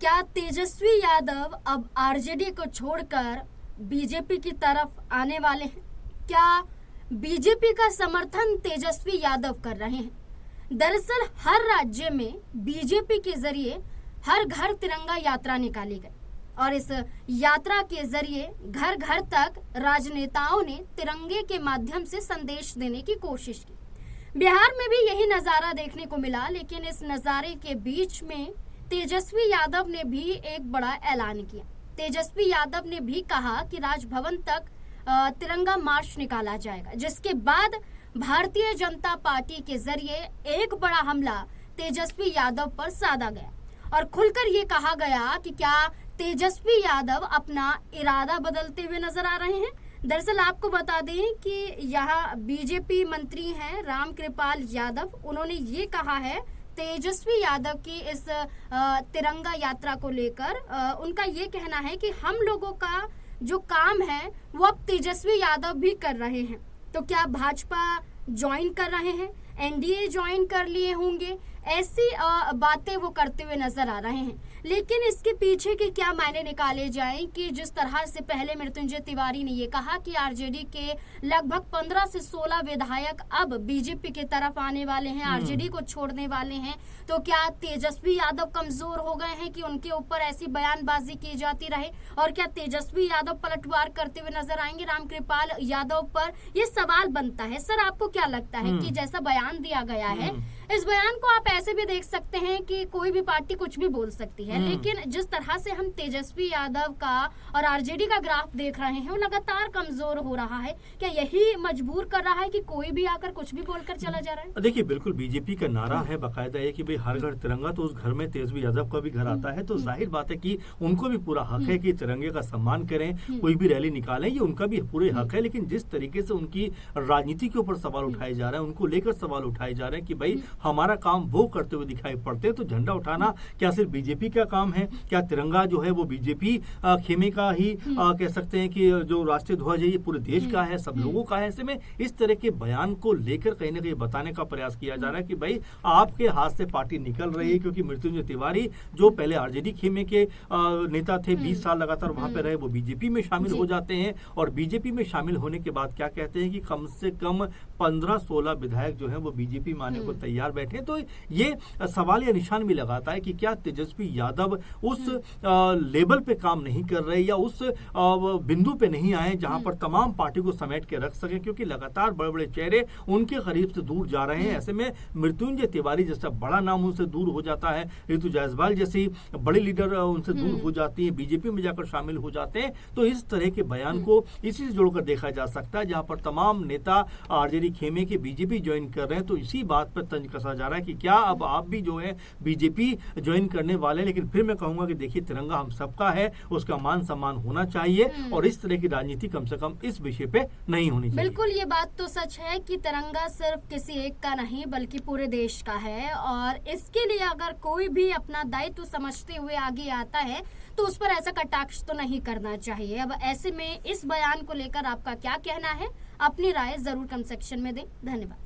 क्या तेजस्वी यादव अब आरजेडी को छोड़कर बीजेपी की तरफ आने वाले हैं? क्या बीजेपी का समर्थन तेजस्वी यादव कर रहे हैं? दरअसल हर राज्य में बीजेपी के जरिए हर घर तिरंगा यात्रा निकाली गई और इस यात्रा के जरिए घर घर तक राजनेताओं ने तिरंगे के माध्यम से संदेश देने की कोशिश की। बिहार में भी यही नजारा देखने को मिला, लेकिन इस नजारे के बीच में तेजस्वी यादव ने भी एक बड़ा ऐलान किया। तेजस्वी यादव ने भी कहा कि राजभवन तक तिरंगा मार्च निकाला जाएगा, जिसके बाद भारतीय जनता पार्टी के जरिए एक बड़ा हमला तेजस्वी यादव पर साधा गया और खुलकर ये कहा गया कि क्या तेजस्वी यादव अपना इरादा बदलते हुए नजर आ रहे हैं। दरअसल आपको बता दें कि यहाँ बीजेपी मंत्री हैं रामकृपाल यादव, उन्होंने ये कहा है तेजस्वी यादव की इस तिरंगा यात्रा को लेकर उनका ये कहना है कि हम लोगों का जो काम है वो अब तेजस्वी यादव भी कर रहे हैं। तो क्या भाजपा ज्वाइन कर रहे हैं, एनडीए ज्वाइन कर लिए होंगे, ऐसी बातें वो करते हुए नजर आ रहे हैं। लेकिन इसके पीछे के क्या मायने निकाले जाएं कि जिस तरह से पहले मृत्युंजय तिवारी ने ये कहा कि आरजेडी के लगभग 15 से 16 विधायक अब बीजेपी की तरफ आने वाले हैं, आरजेडी को छोड़ने वाले हैं, तो क्या तेजस्वी यादव कमजोर हो गए हैं कि उनके ऊपर ऐसी बयानबाजी की जाती रहे? और क्या तेजस्वी यादव पलटवार करते हुए नजर आएंगे रामकृपाल यादव पर? ये सवाल बनता है। सर, आपको क्या लगता है कि जैसा बयान दिया गया है, इस बयान को आप ऐसे भी देख सकते हैं कि कोई भी पार्टी कुछ भी बोल सकती है, लेकिन जिस तरह से हम तेजस्वी यादव का और आरजेडी का ग्राफ देख रहे हैं वो लगातार कमजोर हो रहा है। क्या यही मजबूर कर रहा है कि कोई भी आकर कुछ भी बोलकर चला जा रहा है? देखिए, बिल्कुल बीजेपी का नारा है बाकायदा है कि भाई हर घर तिरंगा, तो उस घर में तेजस्वी यादव का भी घर आता है, तो जाहिर बात है कि उनको भी पूरा हक है कि तिरंगे का सम्मान करें, कोई भी रैली निकालें, ये उनका भी पूरे हक है। लेकिन जिस तरीके से उनकी राजनीति के ऊपर सवाल उठाए जा रहे हैं, उनको लेकर सवाल उठाए जा रहे हैं कि भाई हमारा काम वो करते हुए दिखाई पड़ते हैं, तो झंडा उठाना क्या सिर्फ बीजेपी का काम है? क्या तिरंगा जो है वो बीजेपी खेमे का ही कह सकते हैं कि जो राष्ट्रीय ध्वज है ये पूरे देश का है, सब लोगों का है? ऐसे में इस तरह के बयान को लेकर कहीं ना कहीं बताने का प्रयास किया जा रहा है कि भाई आपके हाथ से पार्टी निकल रही है, क्योंकि मृत्युंजय तिवारी जो पहले आरजेडी खेमे के नेता थे, 20 साल लगातार वहां पे रहे, वो बीजेपी में शामिल हो जाते हैं और बीजेपी में शामिल होने के बाद क्या कहते हैं कि कम से कम 15-16 विधायक जो है वो बीजेपी में आने को तैयार बैठे। तो ये सवाल या निशान भी लगाता है कि क्या तेजस्वी यादव उस लेवल पे काम नहीं कर रहे या उस बिंदु पे नहीं आए जहां पर तमाम पार्टी को समेट के रख सके, क्योंकि लगातार बड़े बड़े चेहरे उनके करीब से दूर जा रहे हैं। ऐसे में मृत्युंजय तिवारी जैसा बड़ा नाम उनसे दूर हो जाता है, ऋतु जायसवाल जैसी बड़ी लीडर उनसे दूर हो जाती है, बीजेपी में जाकर शामिल हो जाते हैं। तो इस तरह के बयान को इसी से जोड़कर देखा जा सकता है, जहां पर तमाम नेता आरजेडी खेमे के बीजेपी ज्वाइन कर रहे हैं, तो इसी बात पर तंज कसा जा रहा है कि क्या अब आप भी जो है बीजेपी ज्वाइन करने वाले? लेकिन फिर मैं कहूंगा कि देखिए, तिरंगा हम सबका है, उसका मान सम्मान होना चाहिए और इस तरह की राजनीति कम से कम इस विषय पे नहीं होनी चाहिए। बिल्कुल, ये बात तो सच है कि तिरंगा सिर्फ किसी एक का नहीं बल्कि पूरे देश का है और इसके लिए अगर कोई भी अपना दायित्व समझते हुए आगे आता है तो उस पर ऐसा कटाक्ष तो नहीं करना चाहिए। अब ऐसे में इस बयान को लेकर आपका क्या कहना है? अपनी राय जरूर कमेंट सेक्शन में दें। धन्यवाद।